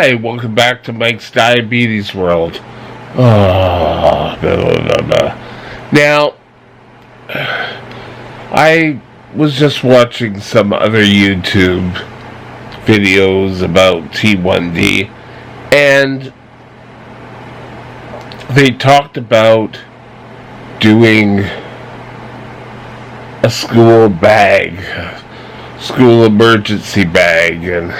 Hi, welcome back to Mike's Diabetes World. Blah, blah, blah. Now, I was just watching some other YouTube videos about T1D, and they talked about doing a school bag, school emergency bag, and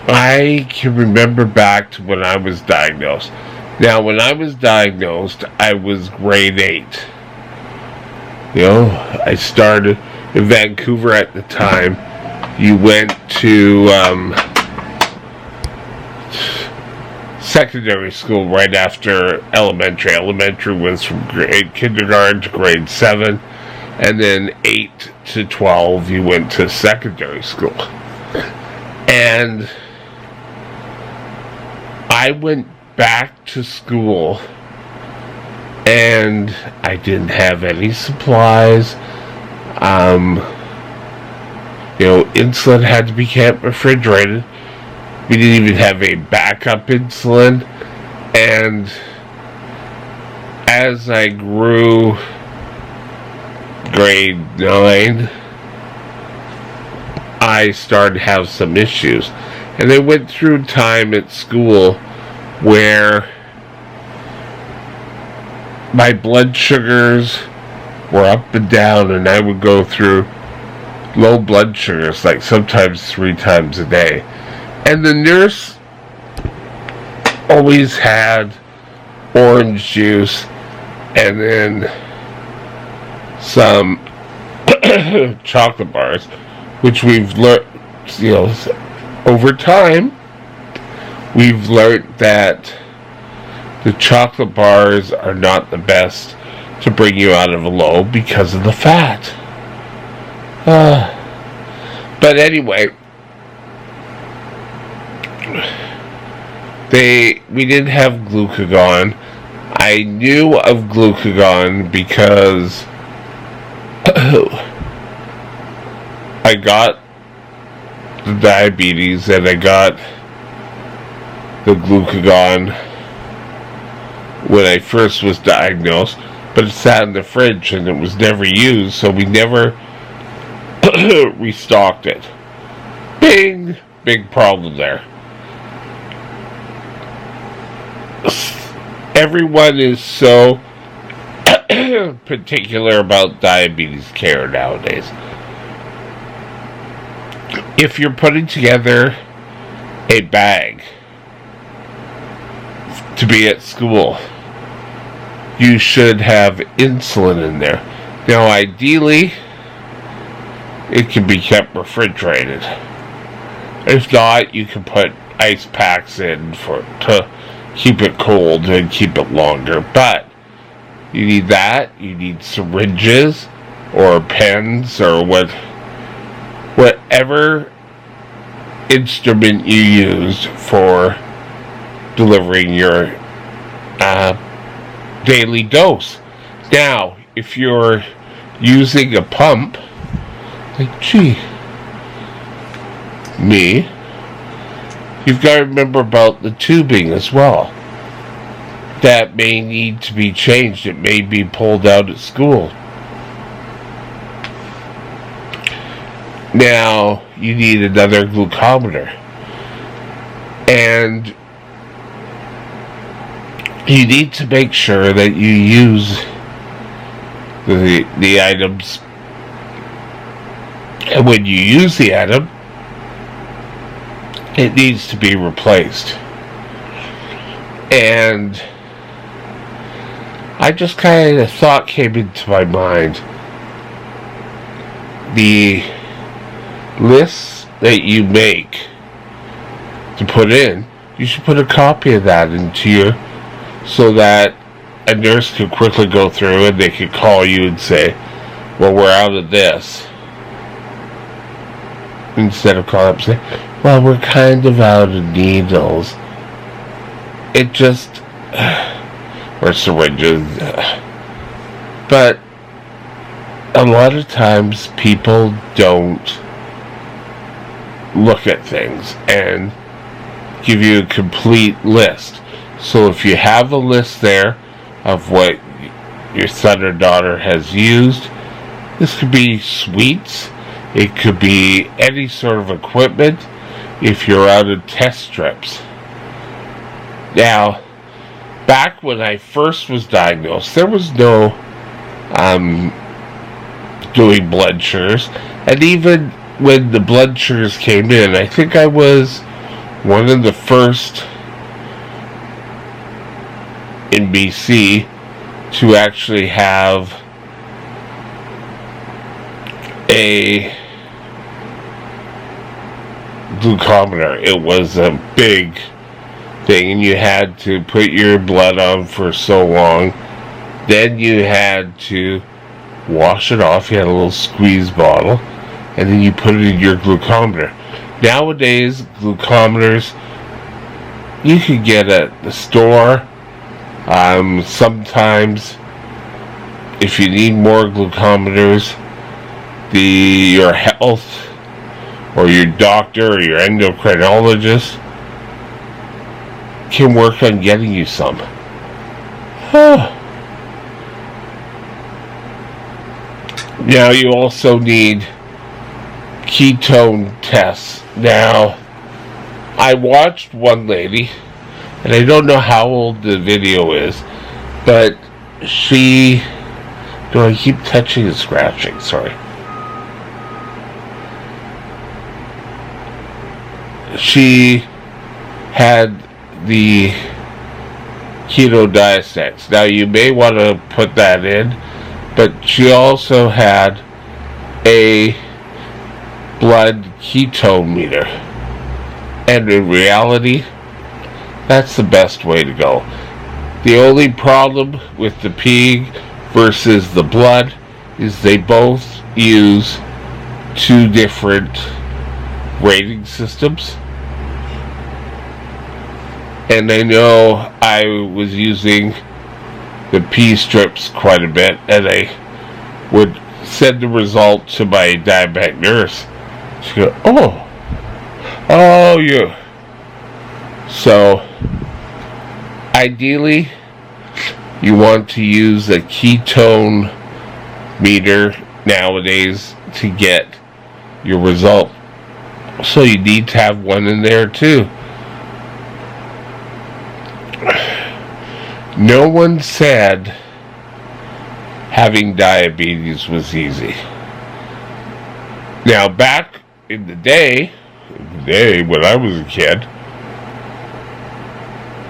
I can remember back to when I was diagnosed. Now, when I was diagnosed, I was grade 8. I started in Vancouver at the time. You went to secondary school right after elementary. Elementary was from kindergarten to grade 7, and then 8 to 12 you went to secondary school. And I went back to school and I didn't have any supplies. Insulin had to be kept refrigerated. We didn't even have a backup insulin. And as I grew, grade 9, I started to have some issues. And I went through time at school where my blood sugars were up and down, and I would go through low blood sugars, like sometimes 3 times a day. And the nurse always had orange juice and then some chocolate bars, which we've learned, over time, we've learned that the chocolate bars are not the best to bring you out of a low because of the fat. But anyway, we didn't have glucagon. I knew of glucagon because I got the diabetes and I got the glucagon when I first was diagnosed, but it sat in the fridge and it was never used, so we never restocked it. Big problem there. Everyone is so particular about diabetes care nowadays. If you're putting together a bag to be at school, you should have insulin in there. Now, ideally, it can be kept refrigerated. If not, you can put ice packs in to keep it cold and keep it longer. But you need that. You need syringes or pens or whatever instrument you use for delivering your daily dose. Now, if you're using a pump, you've got to remember about the tubing as well. That may need to be changed. It may be pulled out at school. Now, you need another glucometer. And you need to make sure that you use the items. And when you use the item, it needs to be replaced. And I just kind of thought came into my mind. The lists that you make to put in, you should put a copy of that into so that a nurse could quickly go through and they could call you and say, well, we're out of this. Instead of calling up and saying, well, we're kind of out of needles. It just, or syringes. But a lot of times people don't look at things and give you a complete list. So if you have a list there of what your son or daughter has used, this could be sweets, it could be any sort of equipment if you're out of test strips. Now, back when I first was diagnosed, there was no doing blood sugars, and even when the blood sugars came in, I think I was one of the first in BC to actually have a glucometer. It was a big thing, and you had to put your blood on for so long. Then you had to wash it off. You had a little squeeze bottle, and then you put it in your glucometer. Nowadays, glucometers you can get at the store. Sometimes, if you need more glucometers, your health or your doctor or your endocrinologist can work on getting you some. Now you also need ketone tests. Now, I watched one lady, and I don't know how old the video is, but she... Do I keep touching and scratching? Sorry. She had the keto diastex. Now, you may want to put that in, but she also had a blood ketone meter. And in reality, that's the best way to go. The only problem with the pig versus the blood is they both use two different rating systems. And I know I was using the pee strips quite a bit, and I would send the result to my diabetic nurse. She'd go, oh, you. So, ideally, you want to use a ketone meter nowadays to get your result. So you need to have one in there too. No one said having diabetes was easy. Now, back in the day when I was a kid,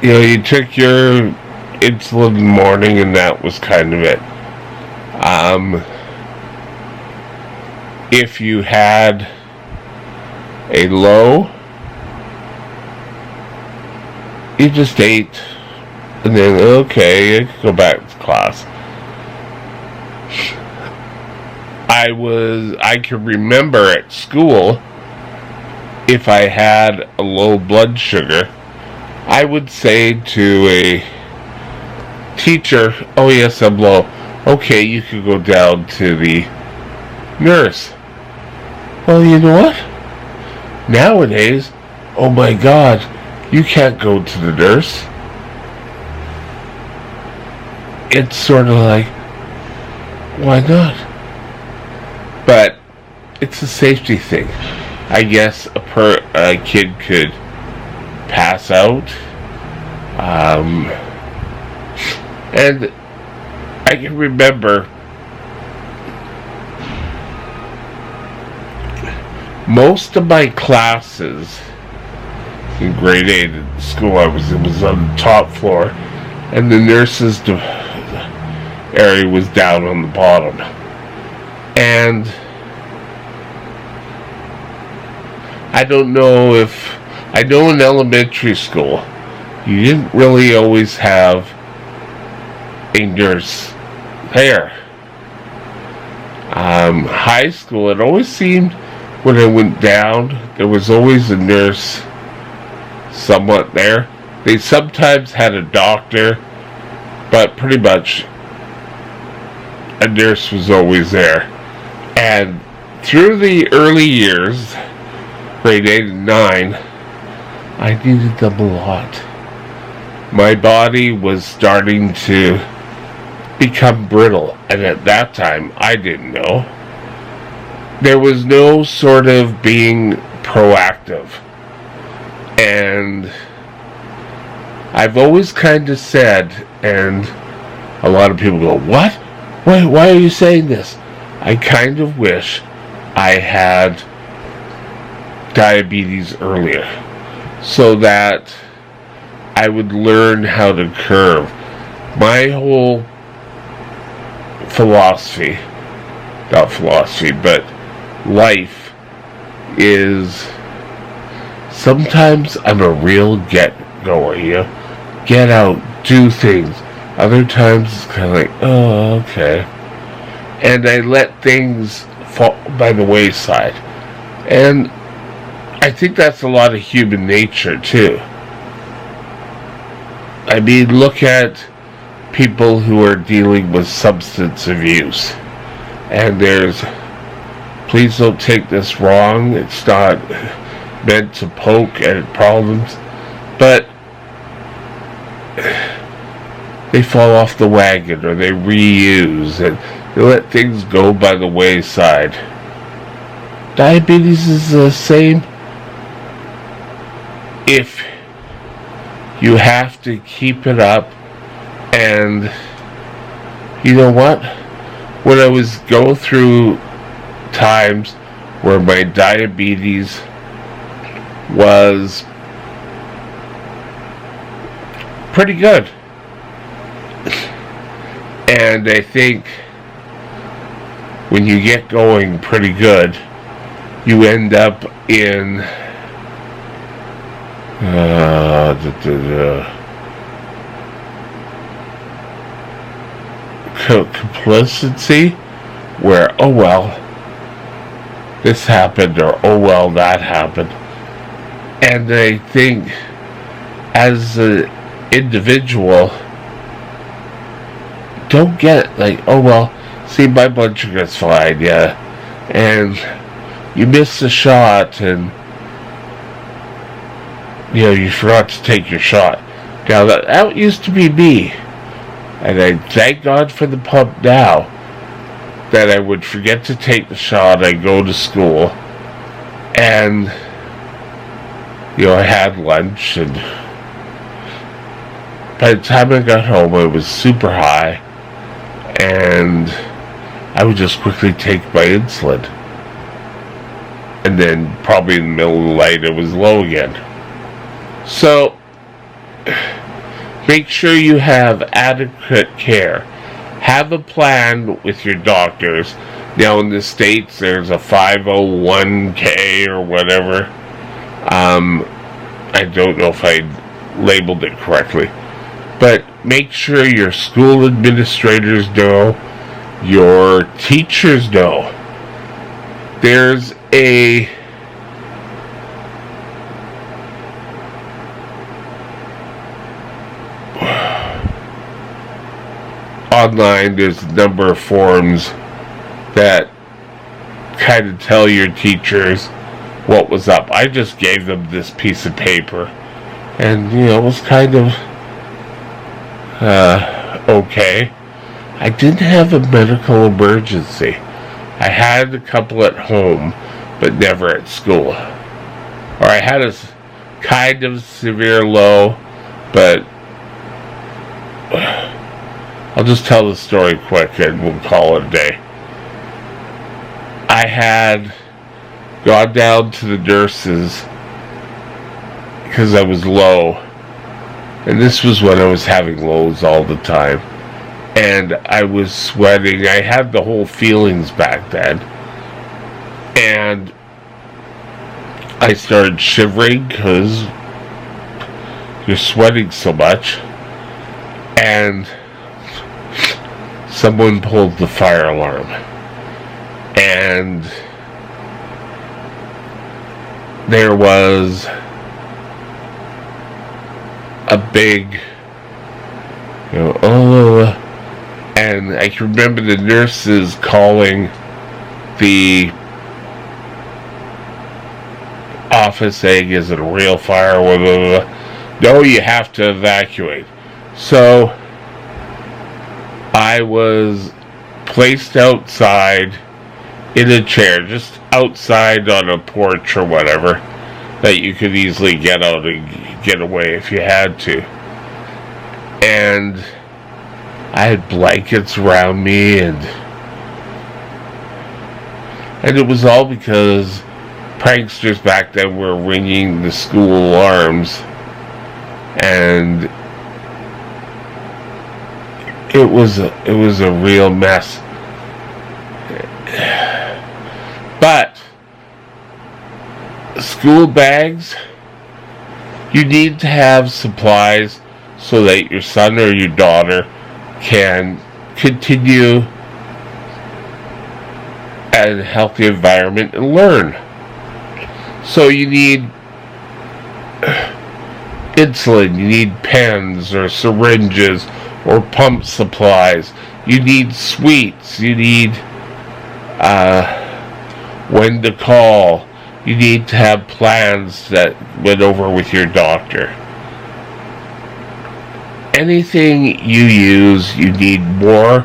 you took your insulin in the morning and that was kind of it. If you had a low, you just ate, and then, okay, I could go back to class. I can remember at school, if I had a low blood sugar, I would say to a teacher, oh yes, I'm low. Okay, you could go down to the nurse. Well, you know what? Nowadays, oh my God, you can't go to the nurse. It's sort of like, why not? But it's a safety thing. I guess a kid could pass out. And I can remember most of my classes in grade 8 at the school I was in was on the top floor, and the nurses' area was down on the bottom. And I don't know if... I know in elementary school, you didn't really always have a nurse there. High school, it always seemed when I went down, there was always a nurse somewhat there. They sometimes had a doctor, but pretty much a nurse was always there. And through the early years, grade 8 and 9, I needed them a lot. My body was starting to become brittle, and at that time, I didn't know. There was no sort of being proactive. And I've always kind of said, and a lot of people go, what? Why are you saying this? I kind of wish I had diabetes earlier, so that I would learn how to curb. My whole philosophy, not philosophy, but life is, sometimes I'm a real get-goer, you know? Get out, do things. Other times it's kind of like, oh, okay. And I let things fall by the wayside. And I think that's a lot of human nature, too. I mean, look at people who are dealing with substance abuse. And there's, please don't take this wrong, it's not meant to poke at problems, but they fall off the wagon, or they reuse, and they let things go by the wayside. Diabetes is the same. If you have to keep it up, and you know what? When I was going through times where my diabetes was pretty good, and I think when you get going pretty good, you end up in complicity, where, oh well, this happened, or oh well, that happened. And I think as an individual, don't get like, oh well, see, my blood sugar's fine, yeah, and you missed the shot, and you know, you forgot to take your shot. Now that used to be me, and I thank God for the pump now, that I would forget to take the shot. I go to school, and you know, I had lunch, and by the time I got home, I was super high, and I would just quickly take my insulin, and then probably in the middle of the night it was low again. So make sure you have adequate care. Have a plan with your doctors. Now in the States there's a 501k or whatever. I don't know if I labeled it correctly. But make sure your school administrators know, your teachers know. There's a online, there's a number of forums that kind of tell your teachers what was up. I just gave them this piece of paper, and you know, it was kind of okay. I didn't have a medical emergency. I had a couple at home, but never at school. Or I had a kind of severe low, but I'll just tell the story quick and we'll call it a day. I had gone down to the nurses because I was low, and this was when I was having lows all the time, and I was sweating. I had the whole feelings back then, and I started shivering because you're sweating so much, and someone pulled the fire alarm, and there was a big, you know, oh, and I can remember the nurses calling the office saying, is it a real fire? Blah, blah, blah. No, you have to evacuate. So I was placed outside in a chair, just outside on a porch or whatever, that you could easily get out and get away if you had to. And I had blankets around me, and it was all because pranksters back then were ringing the school alarms, and it was a real mess. But school bags, you need to have supplies so that your son or your daughter can continue in a healthy environment and learn. So you need insulin, you need pens or syringes or pump supplies, you need sweets, you need when to call, you need to have plans that went over with your doctor. Anything you use, you need more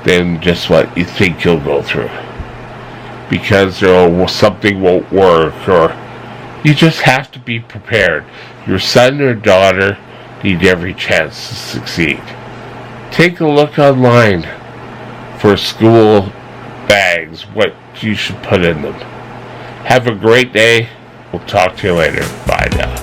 than just what you think you'll go through, because something won't work, or you just have to be prepared. Your son or daughter need every chance to succeed. Take a look online for school bags, what you should put in them. Have a great day. We'll talk to you later. Bye now.